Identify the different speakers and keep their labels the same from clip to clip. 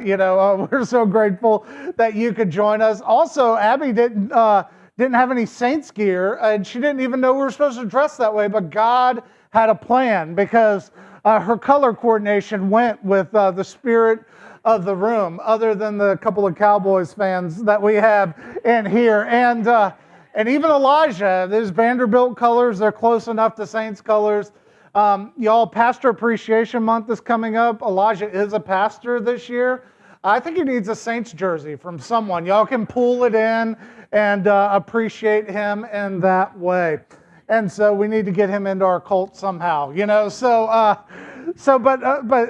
Speaker 1: We're so grateful that you could join us. Also, Abby didn't have any Saints gear, and she didn't even know we were supposed to dress that way, but God had a plan because her color coordination went with the spirit of the room, other than the couple of Cowboys fans that we have in here. And even Elijah, there's Vanderbilt colors, they're close enough to Saints colors. Y'all, Pastor Appreciation Month is coming up. Elijah is a pastor this year. I think he needs a Saints jersey from someone. Y'all can pull it in and appreciate him in that way. And so we need to get him into our cult somehow, But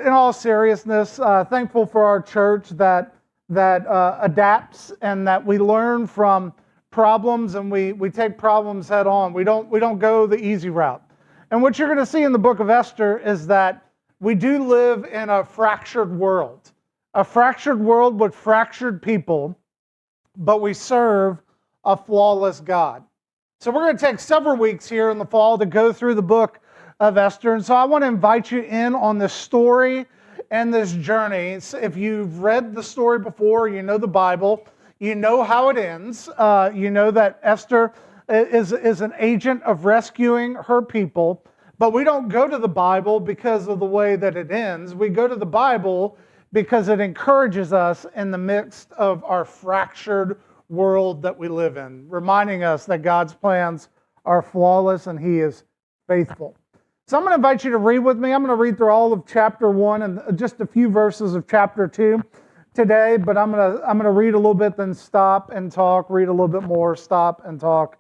Speaker 1: in all seriousness, thankful for our church that adapts and that we learn from problems and we take problems head on. We don't go the easy route. And what you're going to see in the book of Esther is that we do live in a fractured world with fractured people, but we serve a flawless God. So we're going to take several weeks here in the fall to go through the book of Esther. And so I want to invite you in on this story and this journey. If you've read the story before, you know the Bible, you know how it ends. You know that Esther is an agent of rescuing her people. But we don't go to the Bible because of the way that it ends. We go to the Bible because it encourages us in the midst of our fractured world that we live in, reminding us that God's plans are flawless and He is faithful. So I'm going to invite you to read with me. I'm going to read through all of chapter 1 and just a few verses of chapter 2 today, but I'm going to read a little bit, then stop and talk, read a little bit more, stop and talk,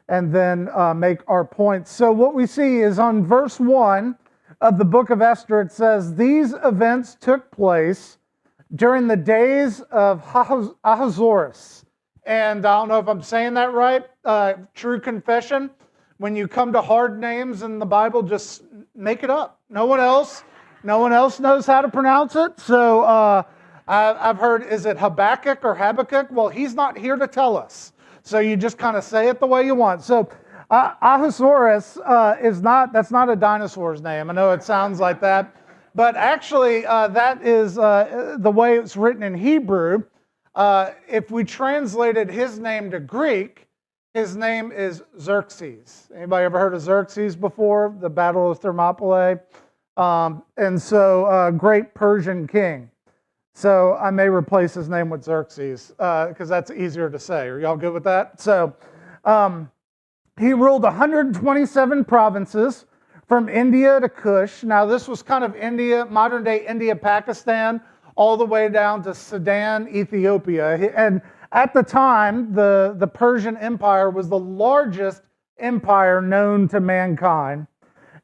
Speaker 1: and then make our points. So what we see is on verse 1 of the book of Esther, it says, "These events took place during the days of Ahasuerus." And I don't know if I'm saying that right. True confession, when you come to hard names in the Bible, just make it up. No one else knows how to pronounce it. So I've heard, is it Habakkuk or Habakkuk? Well, he's not here to tell us. So you just kind of say it the way you want. So Ahasuerus that's not a dinosaur's name. I know it sounds like that. But actually, that is the way it's written in Hebrew. If we translated his name to Greek, his name is Xerxes. Anybody ever heard of Xerxes before? The Battle of Thermopylae. And so, great Persian king. So I may replace his name with Xerxes because that's easier to say. Are y'all good with that? So he ruled 127 provinces from India to Kush. Now this was kind of India, modern day India, Pakistan, all the way down to Sudan, Ethiopia. And at the time, the Persian Empire was the largest empire known to mankind.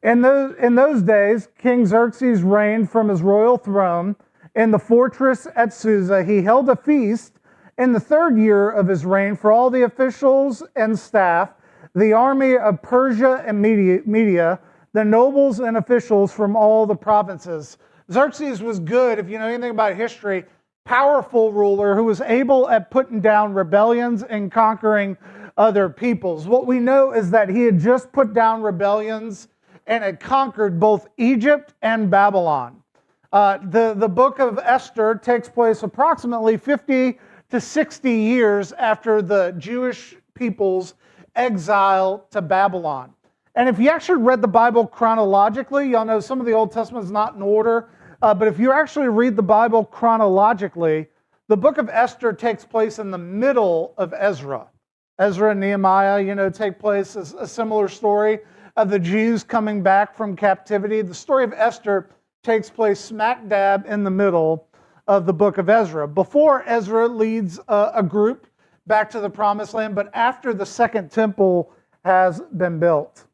Speaker 1: In those days, King Xerxes reigned from his royal throne in the fortress at Susa. He held a feast in the 3rd year of his reign for all the officials and staff, the army of Persia and Media, the nobles and officials from all the provinces. Xerxes was good, if you know anything about history, powerful ruler who was able at putting down rebellions and conquering other peoples. What we know is that he had just put down rebellions and had conquered both Egypt and Babylon. The book of Esther takes place approximately 50 to 60 years after the Jewish people's exile to Babylon. And if you actually read the Bible chronologically, y'all know some of the Old Testament is not in order, but if you actually read the Bible chronologically, the book of Esther takes place in the middle of Ezra. Ezra and Nehemiah, take place as a similar story of the Jews coming back from captivity. The story of Esther takes place smack dab in the middle of the book of Ezra. Before Ezra leads a group back to the promised land, but after the second temple has been built.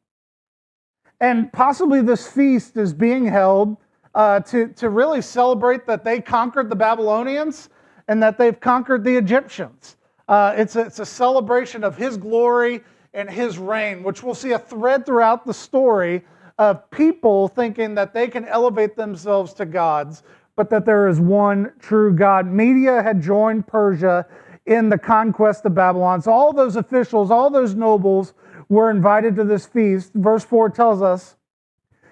Speaker 1: And possibly this feast is being held to really celebrate that they conquered the Babylonians and that they've conquered the Egyptians. It's a celebration of his glory and his reign, which we'll see a thread throughout the story of people thinking that they can elevate themselves to gods, but that there is one true God. Media had joined Persia in the conquest of Babylon. So all those officials, all those nobles were invited to this feast. Verse 4 tells us,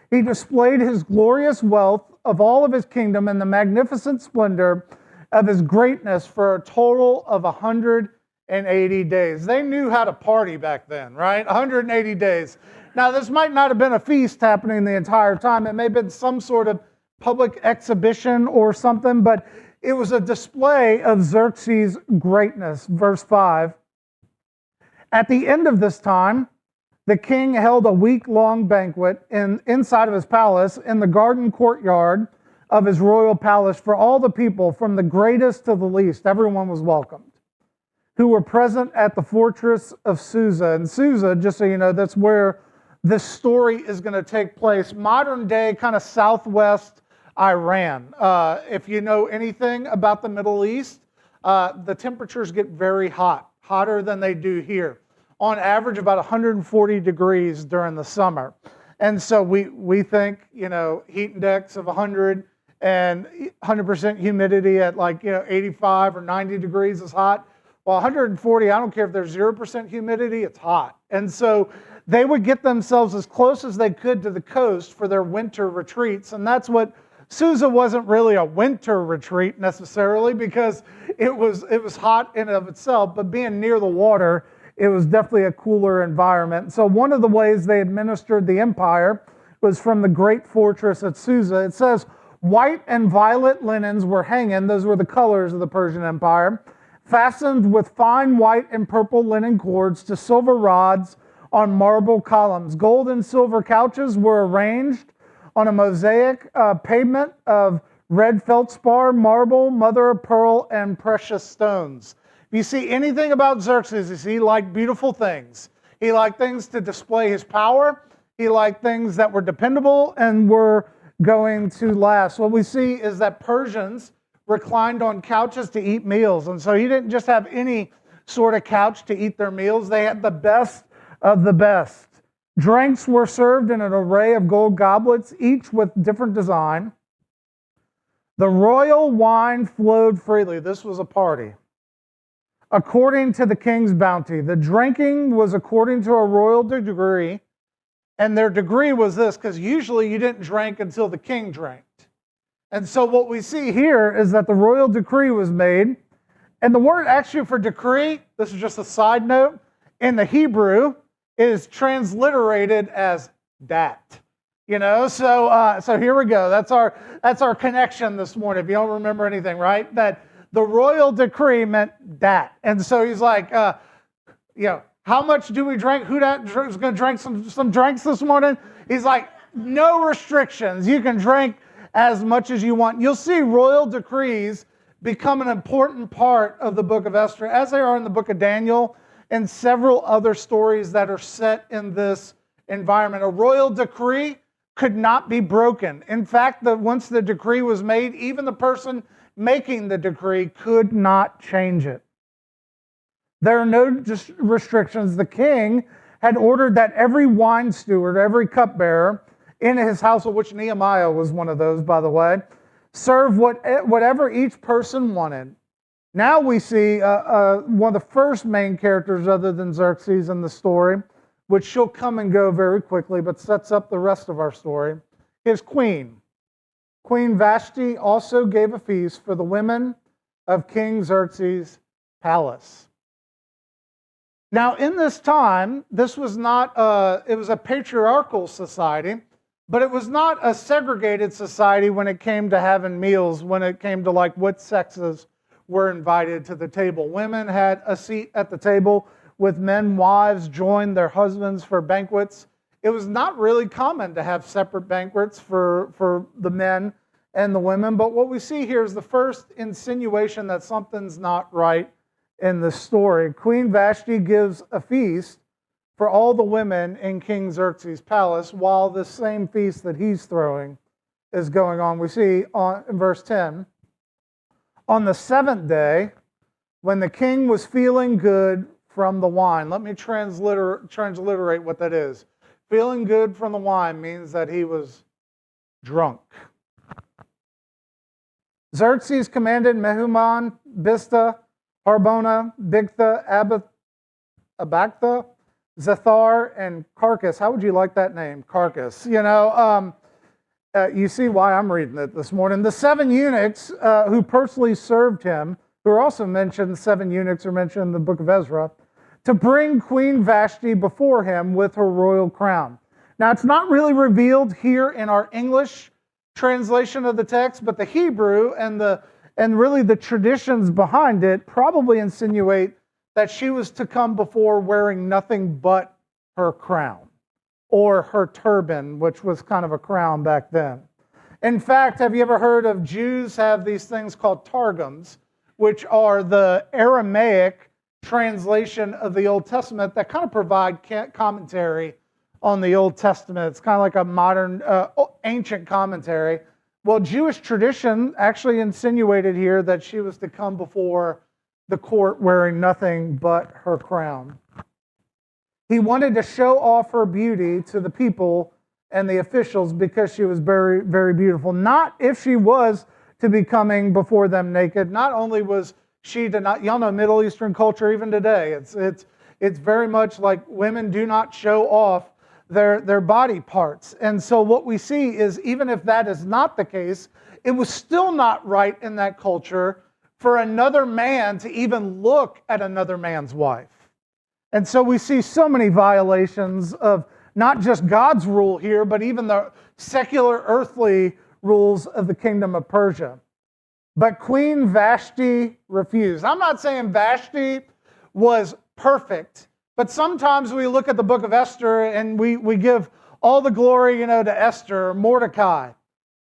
Speaker 1: he displayed his glorious wealth of all of his kingdom and the magnificent splendor of his greatness for a total of 180 days. They knew how to party back then, right? 180 days. Now, this might not have been a feast happening the entire time. It may have been some sort of public exhibition or something, but it was a display of Xerxes' greatness. Verse 5. At the end of this time, the king held a week-long banquet inside of his palace in the garden courtyard of his royal palace for all the people, from the greatest to the least. Everyone was welcomed, who were present at the fortress of Susa. And Susa, just so you know, that's where this story is going to take place. Modern day, kind of southwest Iran. If you know anything about the Middle East, the temperatures get very hot, hotter than they do here. On average, about 140 degrees during the summer. And so we think, heat index of 100 and 100% humidity at 85 or 90 degrees is hot. Well, 140, I don't care if there's 0% humidity, it's hot. And so they would get themselves as close as they could to the coast for their winter retreats. And that's what Susa wasn't really a winter retreat necessarily, because it was hot in and of itself, but being near the water, it was definitely a cooler environment. So one of the ways they administered the empire was from the great fortress at Susa. It says, white and violet linens were hanging, those were the colors of the Persian Empire, fastened with fine white and purple linen cords to silver rods on marble columns. Gold and silver couches were arranged on a mosaic pavement of red feldspar, marble, mother of pearl, and precious stones. If you see anything about Xerxes, he liked beautiful things. He liked things to display his power. He liked things that were dependable and were going to last. What we see is that Persians reclined on couches to eat meals. And so he didn't just have any sort of couch to eat their meals. They had the best of the best. Drinks were served in an array of gold goblets, each with different design. The royal wine flowed freely. This was a party. According to the king's bounty. The drinking was according to a royal degree, and their degree was this, because usually you didn't drink until the king drank. And so what we see here is that the royal decree was made, and the word actually for decree, this is just a side note, in the Hebrew is transliterated as dat. So here we go. That's our connection this morning. If you don't remember anything, right? That the royal decree meant that. And so he's like, how much do we drink? Who's going to drink some drinks this morning? He's like, no restrictions. You can drink as much as you want. You'll see royal decrees become an important part of the book of Esther, as they are in the book of Daniel and several other stories that are set in this environment. A royal decree could not be broken. In fact, once the decree was made, even the person making the decree could not change it. There are no restrictions. The king had ordered that every wine steward, every cupbearer in his household, which Nehemiah was one of those, by the way, serve whatever each person wanted. Now we see one of the first main characters other than Xerxes in the story, which she'll come and go very quickly, but sets up the rest of our story, his queen. Queen Vashti also gave a feast for the women of King Xerxes' palace. Now, in this time, this was not it was a patriarchal society, but it was not a segregated society when it came to having meals, when it came to what sexes were invited to the table. Women had a seat at the table with men. Wives joined their husbands for banquets. It was not really common to have separate banquets for the men and the women, but what we see here is the first insinuation that something's not right in the story. Queen Vashti gives a feast for all the women in King Xerxes' palace, while the same feast that he's throwing is going on. We see in verse 10, on the seventh day, when the king was feeling good from the wine. Let me transliterate what that is. Feeling good from the wine means that he was drunk. Xerxes commanded Mehuman, Bista, Harbona, Bigtha, Abagtha, Zethar, and Carcass. How would you like that name? Carcass. You see why I'm reading it this morning. The 7 eunuchs who personally served him, who are also mentioned, 7 eunuchs are mentioned in the book of Ezra, to bring Queen Vashti before him with her royal crown. Now, it's not really revealed here in our English translation of the text, but the Hebrew and really the traditions behind it probably insinuate that she was to come before wearing nothing but her crown, or her turban, which was kind of a crown back then. In fact, have you ever heard of Jews have these things called targums, which are the Aramaic translation of the Old Testament that kind of provide commentary on the Old Testament? It's kind of like a modern, ancient commentary. Well, Jewish tradition actually insinuated here that she was to come before the court wearing nothing but her crown. He wanted to show off her beauty to the people and the officials because she was very, very beautiful. Not if she was to be coming before them naked. Not only was she to not, y'all know Middle Eastern culture even today. It's very much like women do not show off their body parts. And so what we see is, even if that is not the case, it was still not right in that culture for another man to even look at another man's wife. And so we see so many violations of not just God's rule here, but even the secular earthly rules of the kingdom of Persia. But Queen Vashti refused. I'm not saying Vashti was perfect, but sometimes we look at the book of Esther and we give all the glory, to Esther or Mordecai.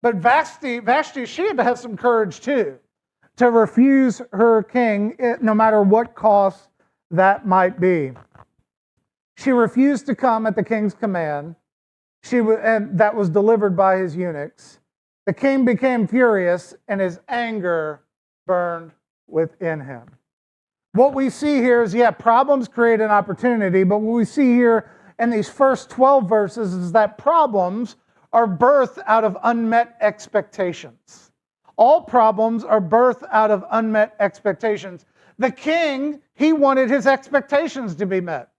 Speaker 1: But Vashti, she had to have some courage too, to refuse her king, no matter what cost that might be. She refused to come at the king's command, and that was delivered by his eunuchs. The king became furious, and his anger burned within him. What we see here is, problems create an opportunity, but what we see here in these first 12 verses is that problems are birthed out of unmet expectations. All problems are birthed out of unmet expectations. The king, he wanted his expectations to be met.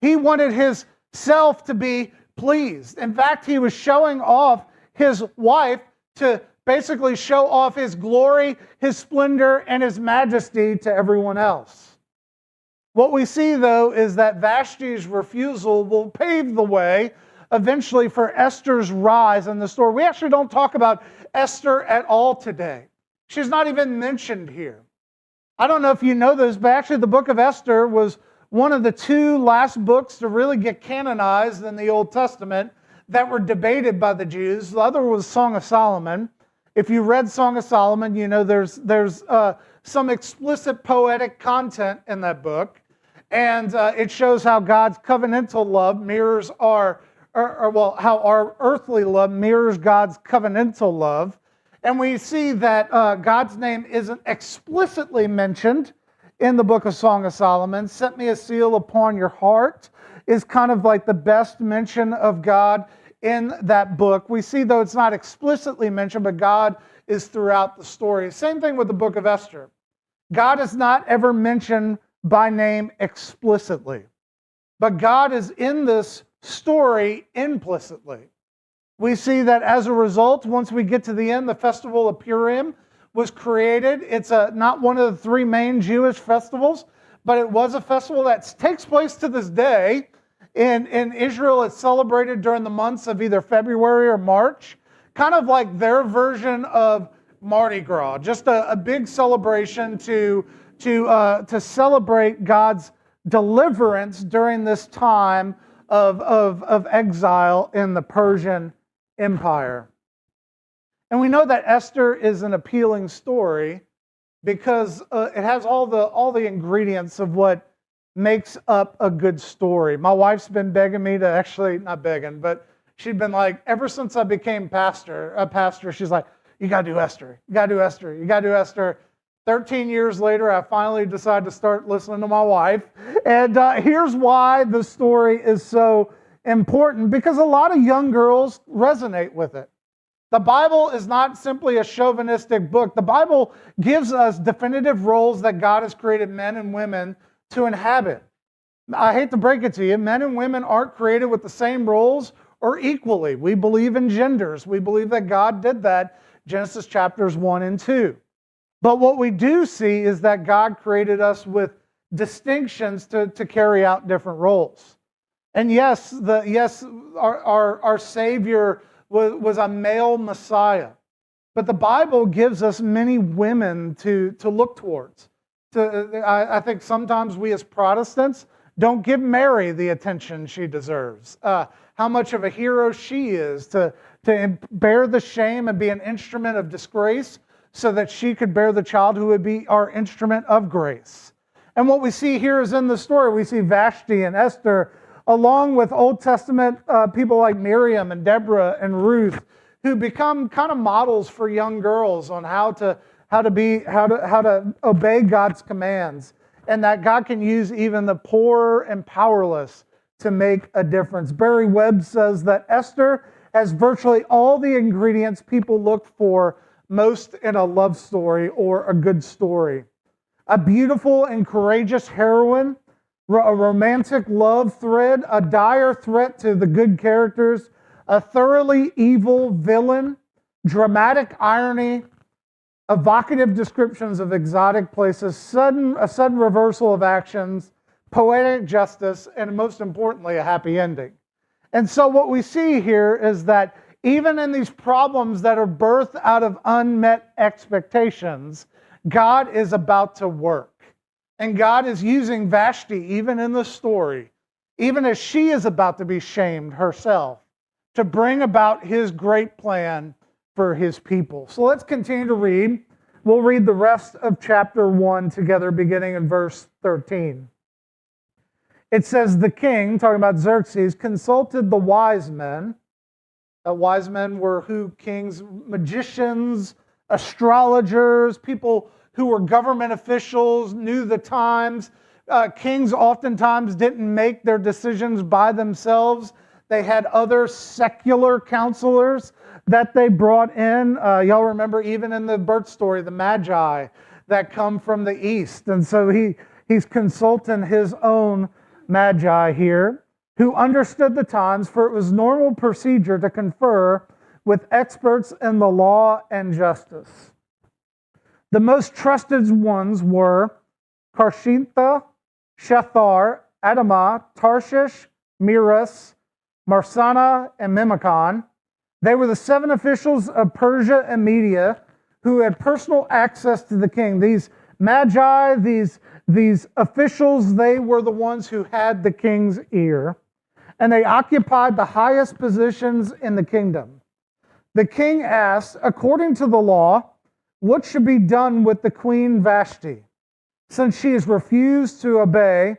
Speaker 1: He wanted his self to be pleased. In fact, he was showing off his wife to basically show off his glory, his splendor, and his majesty to everyone else. What we see, though, is that Vashti's refusal will pave the way eventually for Esther's rise in the story. We actually don't talk about Esther at all today. She's not even mentioned here. I don't know if you know this, but actually the book of Esther was one of the 2 last books to really get canonized in the Old Testament that were debated by the Jews. The other was Song of Solomon. If you read Song of Solomon, you know there's some explicit poetic content in that book. And it shows how God's covenantal love mirrors how our earthly love mirrors God's covenantal love. And we see that God's name isn't explicitly mentioned in the book of Song of Solomon. Set me a seal upon your heart is kind of like the best mention of God in that book. We see, though it's not explicitly mentioned, but God is throughout the story. Same thing with the book of Esther. God is not ever mentioned by name explicitly, but God is in this story implicitly. We see that as a result, once we get to the end, the festival of Purim was created. It's not one of the 3 main Jewish festivals, but it was a festival that takes place to this day. In Israel, it's celebrated during the months of either February or March, kind of like their version of Mardi Gras, just a big celebration to celebrate God's deliverance during this time of exile in the Persian Empire. And we know that Esther is an appealing story because it has all the ingredients of what makes up a good story. My wife's been begging me to, actually not begging, but she'd been like, ever since I became a pastor, she's like, you got to do Esther. You got to do Esther. You got to do Esther. 13 years later, I finally decided to start listening to my wife. And here's why the story is so important, because a lot of young girls resonate with it. The Bible is not simply a chauvinistic book. The Bible gives us definitive roles that God has created men and women to inhabit. I hate to break it to you, men and women aren't created with the same roles or equally. We believe in genders. We believe that God did that, Genesis chapters 1 and 2. But what we do see is that God created us with distinctions to carry out different roles. And yes, our Savior was a male Messiah. But the Bible gives us many women to look towards. I think sometimes we as Protestants don't give Mary the attention she deserves. How much of a hero she is to bear the shame and be an instrument of disgrace so that she could bear the child who would be our instrument of grace. And what we see here is in the story, we see Vashti and Esther, along with Old Testament people like Miriam and Deborah and Ruth, who become kind of models for young girls on how to obey God's commands, and that God can use even the poor and powerless to make a difference. Barry Webb says that Esther has virtually all the ingredients people look for most in a love story or a good story. A beautiful and courageous heroine, a romantic love thread, a dire threat to the good characters, a thoroughly evil villain, dramatic irony, evocative descriptions of exotic places, a sudden reversal of actions, poetic justice, and most importantly, a happy ending. And so what we see here is that even in these problems that are birthed out of unmet expectations, God is about to work. And God is using Vashti, even in the story, even as she is about to be shamed herself, to bring about his great plan for his people. So let's continue to read. We'll read the rest of chapter 1 together, beginning in verse 13. It says, the king, talking about Xerxes, consulted the wise men. Wise men were who? Kings, magicians, astrologers, people who were government officials, knew the times. Kings oftentimes didn't make their decisions by themselves. They had other secular counselors that they brought in. Y'all remember even in the birth story, the Magi that come from the east. And so he's consulting his own Magi here, who understood the times, for it was normal procedure to confer with experts in the law and justice. The most trusted ones were Karshintha, Shethar, Adamah, Tarshish, Miras, Marsana, and Memacon. They were the 7 officials of Persia and Media who had personal access to the king. These magi, these officials, they were the ones who had the king's ear, and they occupied the highest positions in the kingdom. The king asked, according to the law, what should be done with the queen Vashti, since she has refused to obey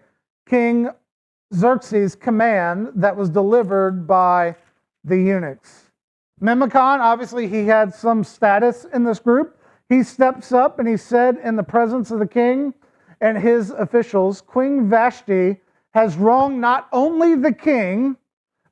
Speaker 1: King Xerxes' command that was delivered by the eunuchs. Memacon, obviously he had some status in this group. He steps up and he said in the presence of the king and his officials, Queen Vashti has wronged not only the king,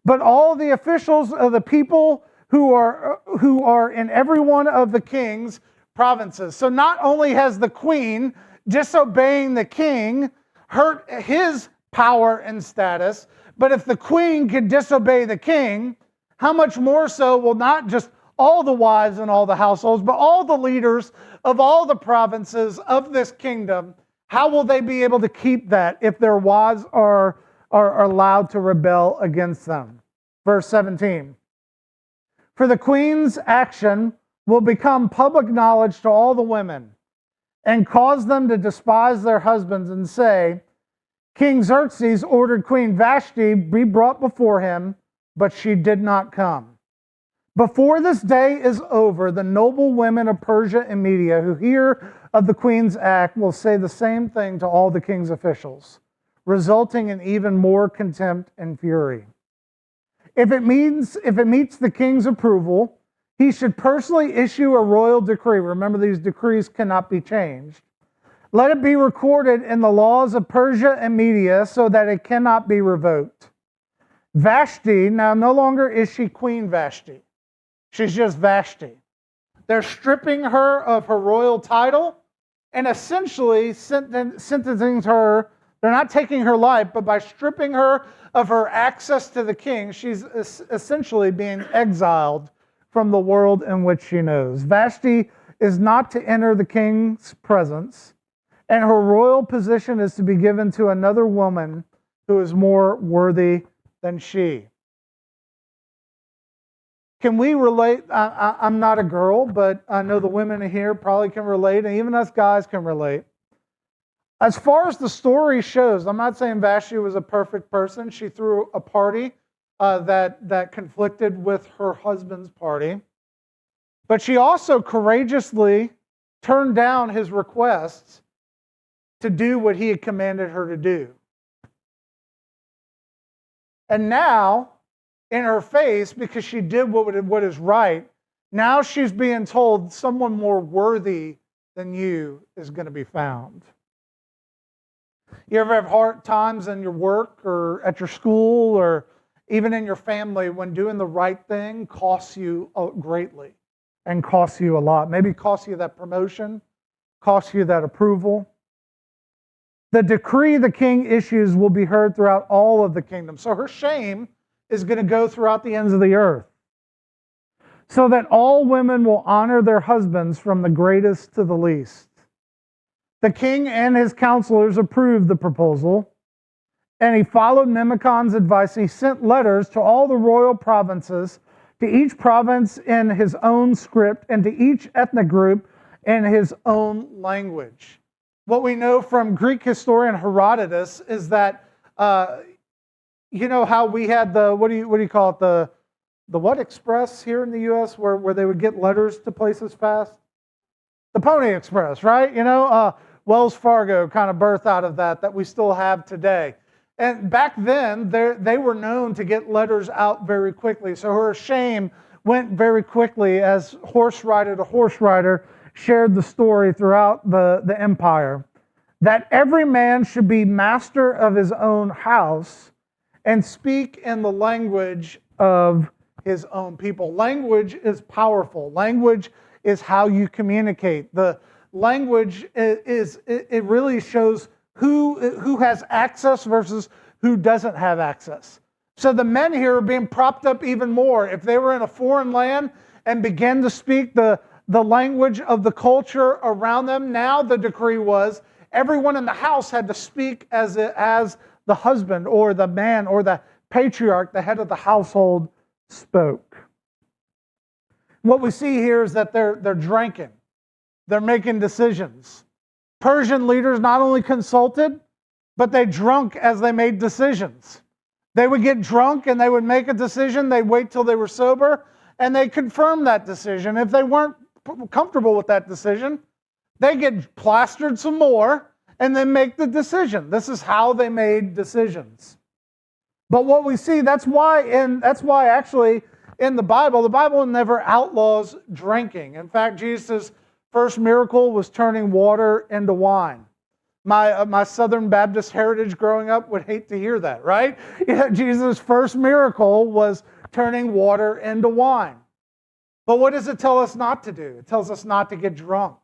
Speaker 1: but all the officials of the people who are in every one of the king's provinces. So not only has the queen disobeying the king hurt his power and status, but if the queen could disobey the king, how much more so will not just all the wives and all the households, but all the leaders of all the provinces of this kingdom, how will they be able to keep that if their wives are allowed to rebel against them? Verse 17. For the queen's action will become public knowledge to all the women and cause them to despise their husbands and say, King Xerxes ordered Queen Vashti be brought before him, but she did not come. Before this day is over, the noble women of Persia and Media who hear of the queen's act will say the same thing to all the king's officials, resulting in even more contempt and fury. If it meets the king's approval, he should personally issue a royal decree. Remember, these decrees cannot be changed. Let it be recorded in the laws of Persia and Media so that it cannot be revoked. Vashti, now no longer is she Queen Vashti. She's just Vashti. They're stripping her of her royal title and essentially sentencing her They're not taking her life, but by stripping her of her access to the king, she's essentially being exiled from the world in which she knows. Vashti is not to enter the king's presence, and her royal position is to be given to another woman who is more worthy than she. Can we relate? I'm not a girl, but I know the women here probably can relate, and even us guys can relate. As far as the story shows, I'm not saying Vashti was a perfect person. She threw a party that conflicted with her husband's party. But she also courageously turned down his requests to do what he had commanded her to do. And now, in her face, because she did what is right, now she's being told someone more worthy than you is going to be found. You ever have hard times in your work or at your school or even in your family when doing the right thing costs you greatly and costs you a lot? Maybe costs you that promotion, costs you that approval. The decree the king issues will be heard throughout all of the kingdom. So her shame is going to go throughout the ends of the earth, so that all women will honor their husbands from the greatest to the least. The king and his counselors approved the proposal, and he followed Memucan's advice. He sent letters to all the royal provinces, to each province in his own script, and to each ethnic group in his own language. What we know from Greek historian Herodotus is that, you know how we had the, what do you call it, the what express here in the U.S. where they would get letters to places fast? The Pony Express, right? You know, Wells Fargo kind of birthed out of that we still have today. And back then, they were known to get letters out very quickly. So her shame went very quickly as horse rider to horse rider shared the story throughout the empire. That every man should be master of his own house and speak in the language of his own people. Language is powerful. Language is how you communicate. The language it really shows who has access versus who doesn't have access. So the men here are being propped up even more. If they were in a foreign land and began to speak the language of the culture around them, now the decree was everyone in the house had to speak as the husband or the man or the patriarch, the head of the household, spoke. What we see here is that they're drinking. They're making decisions. Persian leaders not only consulted, but they drunk as they made decisions. They would get drunk and they would make a decision. They'd wait till they were sober and they confirm that decision. If they weren't comfortable with that decision, they get plastered some more and then make the decision. This is how they made decisions. But what we see, that's why actually in the Bible never outlaws drinking. In fact, Jesus' first miracle was turning water into wine. My Southern Baptist heritage growing up would hate to hear that, right? Yeah, Jesus' first miracle was turning water into wine. But what does it tell us not to do? It tells us not to get drunk.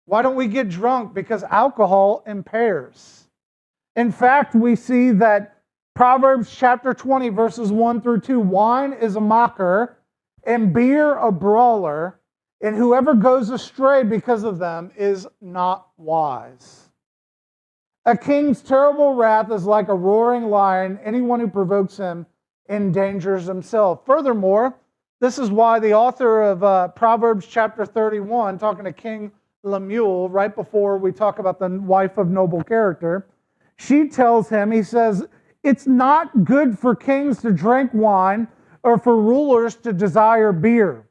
Speaker 1: Why don't we get drunk? Because alcohol impairs. In fact, we see that Proverbs chapter 20, verses 1 through 2, wine is a mocker and beer a brawler, and whoever goes astray because of them is not wise. A king's terrible wrath is like a roaring lion. Anyone who provokes him endangers himself. Furthermore, this is why the author of Proverbs chapter 31, talking to King Lemuel, right before we talk about the wife of noble character, she tells him, he says, it's not good for kings to drink wine or for rulers to desire beer.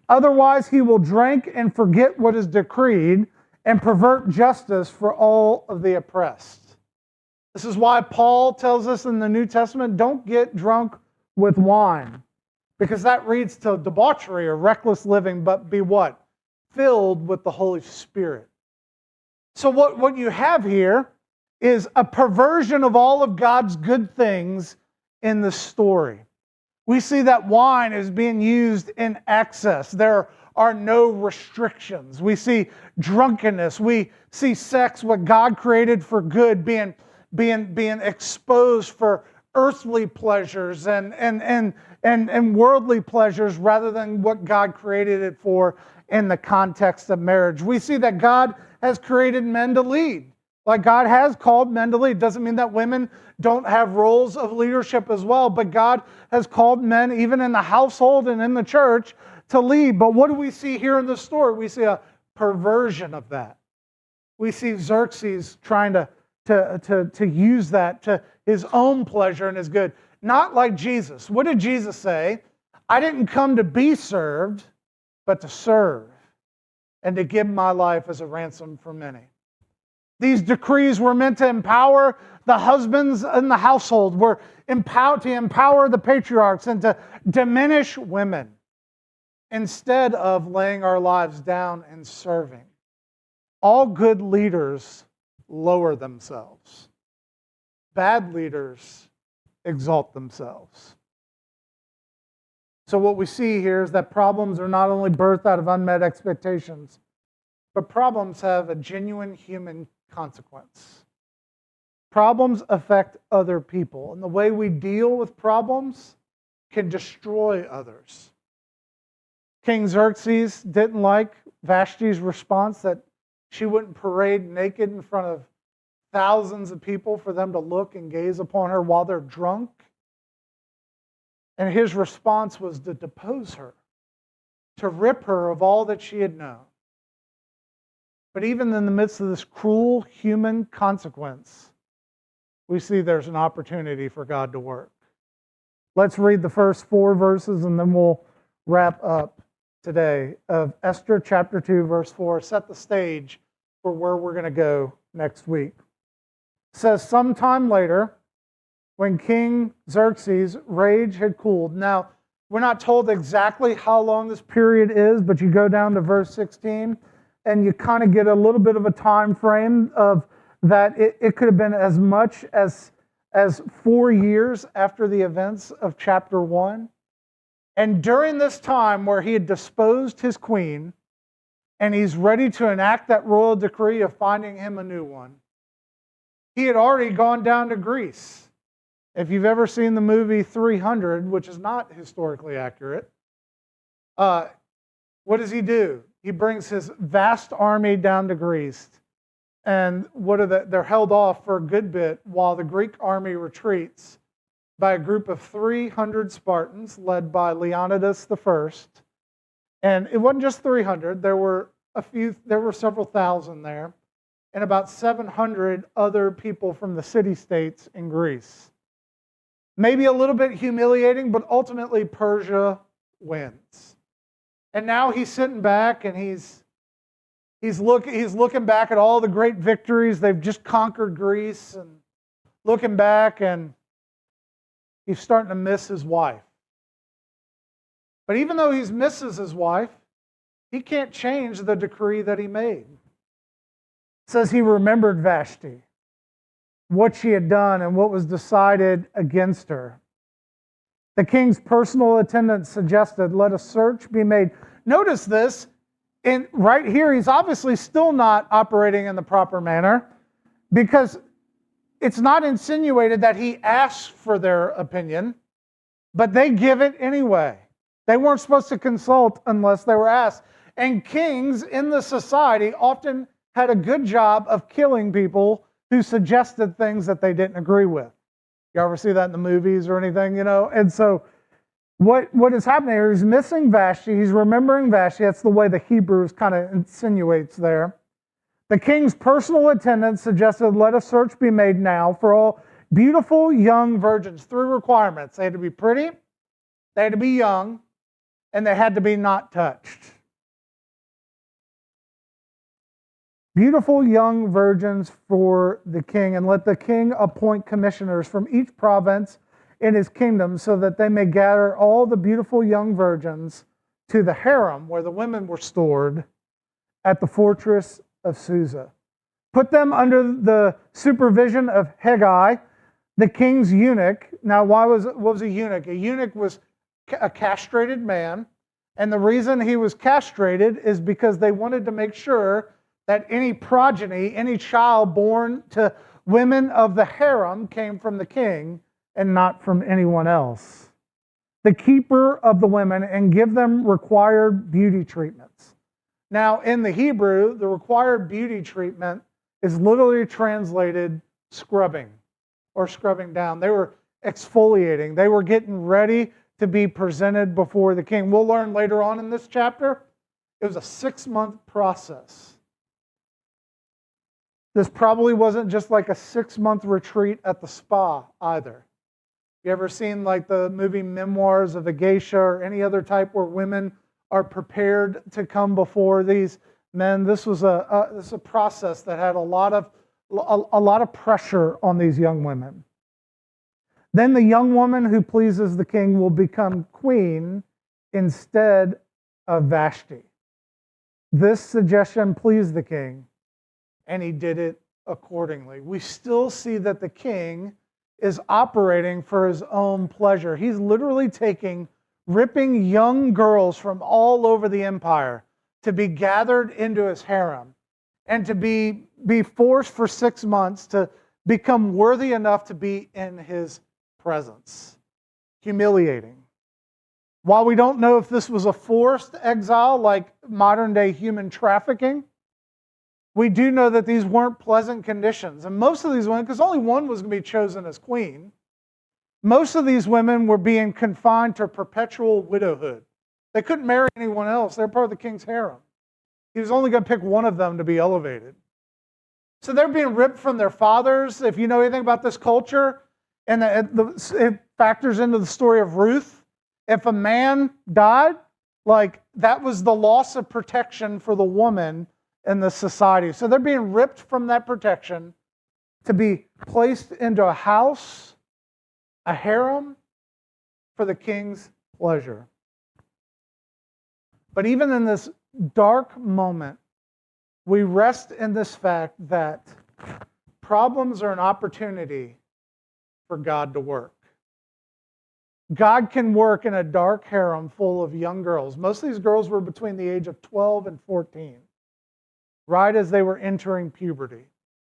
Speaker 1: Otherwise, he will drink and forget what is decreed and pervert justice for all of the oppressed. This is why Paul tells us in the New Testament, don't get drunk with wine, because that leads to debauchery or reckless living, but be what? Filled with the Holy Spirit. So what you have here is a perversion of all of God's good things in the story. We see that wine is being used in excess. There are no restrictions. We see drunkenness. We see sex, what God created for good, being being exposed for earthly pleasures and worldly pleasures rather than what God created it for in the context of marriage. We see that God has created men to lead. Like God has called men to lead. Doesn't mean that women don't have roles of leadership as well, but God has called men, even in the household and in the church, to lead. But what do we see here in the story? We see a perversion of that. We see Xerxes trying to use that to his own pleasure and his good. Not like Jesus. What did Jesus say? I didn't come to be served, but to serve and to give my life as a ransom for many. These decrees were meant to empower the husbands in the household, were to empower the patriarchs and to diminish women instead of laying our lives down and serving. All good leaders lower themselves. Bad leaders exalt themselves. So what we see here is that problems are not only birthed out of unmet expectations, but problems have a genuine human consequence. Problems affect other people, and the way we deal with problems can destroy others. King Xerxes didn't like Vashti's response that she wouldn't parade naked in front of thousands of people for them to look and gaze upon her while they're drunk. And his response was to depose her, to rip her of all that she had known. But even in the midst of this cruel human consequence, we see there's an opportunity for God to work. Let's read the first 4 verses and then we'll wrap up today of Esther chapter 2, verse 4. Set the stage for where we're going to go next week. It says, sometime later, when King Xerxes' rage had cooled. Now, we're not told exactly how long this period is, but you go down to verse 16, and you kind of get a little bit of a time frame of that it could have been as much as 4 years after the events of chapter 1. And during this time where he had disposed his queen, and he's ready to enact that royal decree of finding him a new one, he had already gone down to Greece. If you've ever seen the movie 300, which is not historically accurate, what does he do? He brings his vast army down to Greece. And they're held off for a good bit while the Greek army retreats by a group of 300 Spartans led by Leonidas I. And it wasn't just 300, there were several thousand there, and about 700 other people from the city-states in Greece. Maybe a little bit humiliating, but ultimately Persia wins. And now he's sitting back and he's looking back at all the great victories. They've just conquered Greece, and looking back, and he's starting to miss his wife. But even though he misses his wife, he can't change the decree that he made. It says he remembered Vashti, what she had done and what was decided against her. The king's personal attendant suggested, let a search be made. Notice this, and right here, he's obviously still not operating in the proper manner, because it's not insinuated that he asked for their opinion, but they give it anyway. They weren't supposed to consult unless they were asked. And kings in the society often had a good job of killing people who suggested things that they didn't agree with. You ever see that in the movies or anything, And so what is happening here, he's missing Vashti, he's remembering Vashti. That's the way the Hebrews kind of insinuates there. The king's personal attendant suggested, let a search be made now for all beautiful young virgins. 3 requirements. They had to be pretty, they had to be young, and they had to be not touched. Beautiful young virgins for the king, and let the king appoint commissioners from each province in his kingdom so that they may gather all the beautiful young virgins to the harem where the women were stored at the fortress of Susa. Put them under the supervision of Haggai, the king's eunuch. Now, what was a eunuch? A eunuch was a castrated man, and the reason he was castrated is because they wanted to make sure that any progeny, any child born to Women of the harem came from the king and not from anyone else. The keeper of the women and give them required beauty treatments. Now, in the Hebrew, the required beauty treatment is literally translated scrubbing or scrubbing down. They were exfoliating. They were getting ready to be presented before the king. We'll learn later on in this chapter, it was a 6-month process. This probably wasn't just like a 6-month retreat at the spa either. You ever seen like the movie Memoirs of a Geisha or any other type where women are prepared to come before these men? This was a process that had a lot of pressure on these young women. Then the young woman who pleases the king will become queen instead of Vashti. This suggestion pleased the king, and he did it accordingly. We still see that the king is operating for his own pleasure. He's literally ripping young girls from all over the empire to be gathered into his harem and to be forced for 6 months to become worthy enough to be in his presence. Humiliating. While we don't know if this was a forced exile like modern day human trafficking, we do know that these weren't pleasant conditions. And most of these women, because only one was going to be chosen as queen, most of these women were being confined to perpetual widowhood. They couldn't marry anyone else. They're part of the king's harem. He was only going to pick one of them to be elevated. So they're being ripped from their fathers. If you know anything about this culture, and it factors into the story of Ruth, if a man died, like that was the loss of protection for the woman in the society. So they're being ripped from that protection to be placed into a house, a harem, for the king's pleasure. But even in this dark moment, we rest in this fact that problems are an opportunity for God to work. God can work in a dark harem full of young girls. Most of these girls were between the age of 12 and 14, right as they were entering puberty.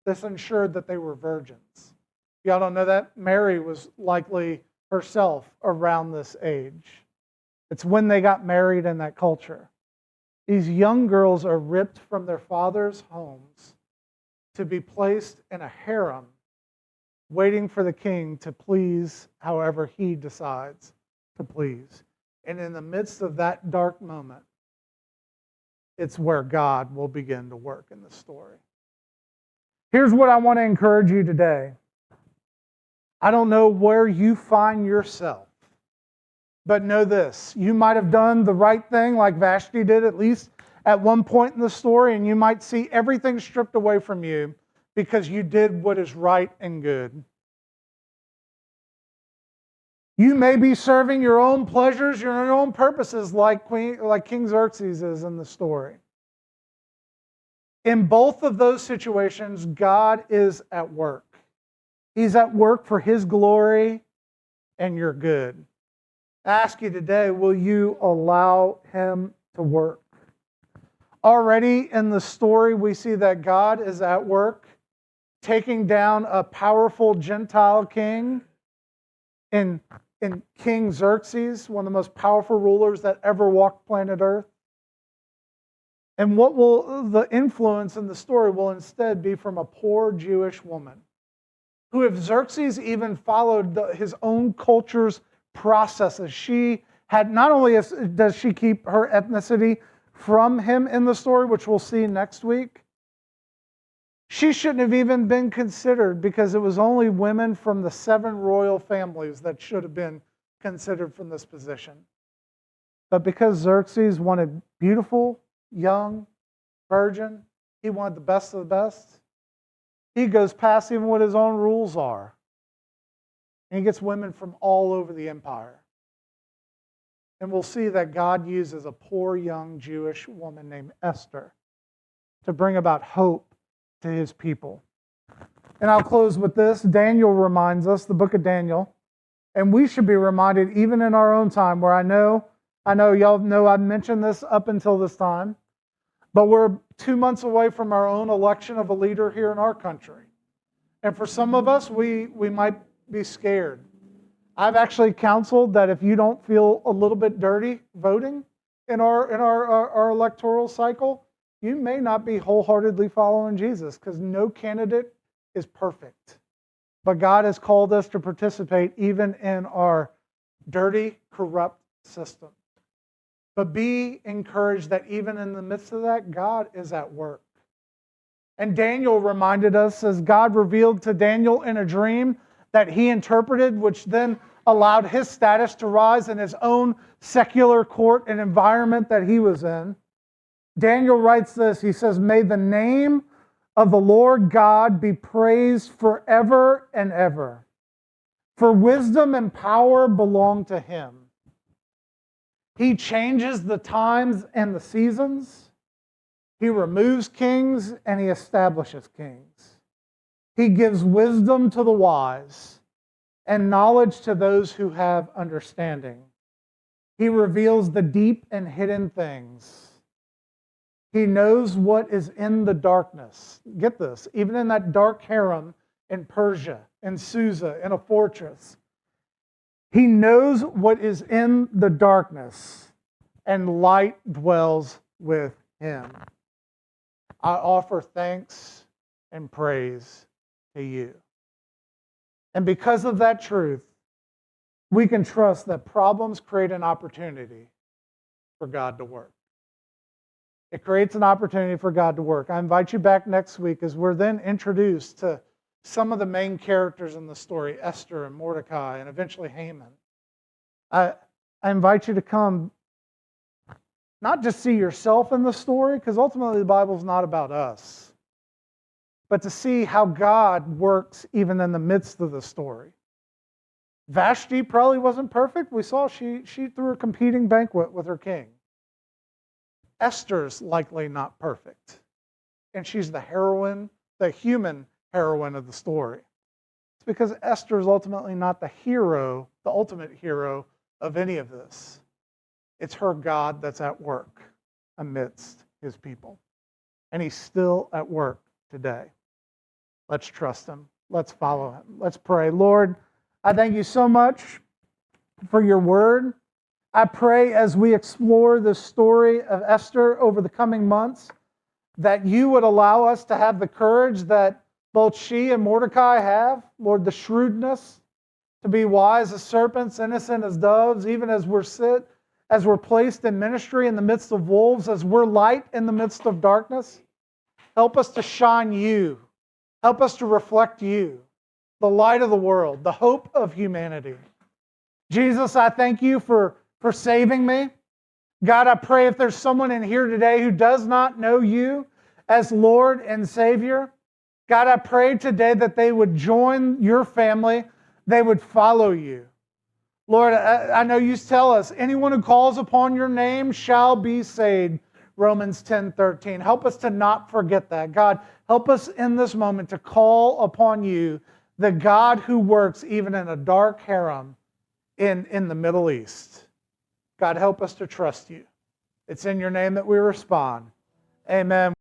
Speaker 1: This ensured that they were virgins. Y'all don't know that? Mary was likely herself around this age. It's when they got married in that culture. These young girls are ripped from their fathers' homes to be placed in a harem, waiting for the king to please however he decides to please. And in the midst of that dark moment, it's where God will begin to work in the story. Here's what I want to encourage you today. I don't know where you find yourself, but know this. You might have done the right thing like Vashti did, at least at one point in the story, and you might see everything stripped away from you because you did what is right and good. You may be serving your own pleasures, your own purposes, like King Xerxes is in the story. In both of those situations, God is at work. He's at work for His glory and your good. I ask you today, will you allow Him to work? Already in the story, we see that God is at work taking down a powerful Gentile king in King Xerxes, one of the most powerful rulers that ever walked planet Earth. And what will the influence in the story will instead be from a poor Jewish woman, who, if Xerxes even followed his own culture's processes, she had not only does she keep her ethnicity from him in the story, which we'll see next week, she shouldn't have even been considered because it was only women from the 7 royal families that should have been considered from this position. But because Xerxes wanted beautiful, young, virgin, he wanted the best of the best, he goes past even what his own rules are. And he gets women from all over the empire. And we'll see that God uses a poor young Jewish woman named Esther to bring about hope to His people. And I'll close with this. Daniel reminds us, the book of Daniel, and we should be reminded even in our own time, where I know y'all know I've mentioned this up until this time, but we're 2 months away from our own election of a leader here in our country. And for some of us, we might be scared. I've actually counseled that if you don't feel a little bit dirty voting in our electoral cycle, you may not be wholeheartedly following Jesus, because no candidate is perfect. But God has called us to participate even in our dirty, corrupt system. But be encouraged that even in the midst of that, God is at work. And Daniel reminded us, as God revealed to Daniel in a dream that he interpreted, which then allowed his status to rise in his own secular court and environment that he was in. Daniel writes this, he says, "May the name of the Lord God be praised forever and ever. For wisdom and power belong to him. He changes the times and the seasons. He removes kings and he establishes kings. He gives wisdom to the wise and knowledge to those who have understanding. He reveals the deep and hidden things. He knows what is in the darkness." Get this, even in that dark harem in Persia, in Susa, in a fortress. He knows what is in the darkness, and light dwells with him. I offer thanks and praise to you. And because of that truth, we can trust that problems create an opportunity for God to work. It creates an opportunity for God to work. I invite you back next week as we're then introduced to some of the main characters in the story, Esther and Mordecai and eventually Haman. I invite you to come, not just see yourself in the story, because ultimately the Bible's not about us, but to see how God works even in the midst of the story. Vashti probably wasn't perfect. We saw she threw a competing banquet with her king. Esther's likely not perfect. And she's the heroine, the human heroine of the story. It's because Esther is ultimately not the hero, the ultimate hero of any of this. It's her God that's at work amidst his people. And he's still at work today. Let's trust him. Let's follow him. Let's pray. Lord, I thank you so much for your word. I pray as we explore the story of Esther over the coming months, that you would allow us to have the courage that both she and Mordecai have, Lord, the shrewdness to be wise as serpents, innocent as doves, even as we're placed in ministry in the midst of wolves, as we're light in the midst of darkness. Help us to shine you. Help us to reflect you, the light of the world, the hope of humanity. Jesus, I thank you for saving me. God, I pray if there's someone in here today who does not know you as Lord and Savior, God, I pray today that they would join your family, they would follow you. Lord, I know you tell us, anyone who calls upon your name shall be saved. Romans 10:13. Help us to not forget that. God, help us in this moment to call upon you, the God who works even in a dark harem in the Middle East. God, help us to trust you. It's in your name that we respond. Amen.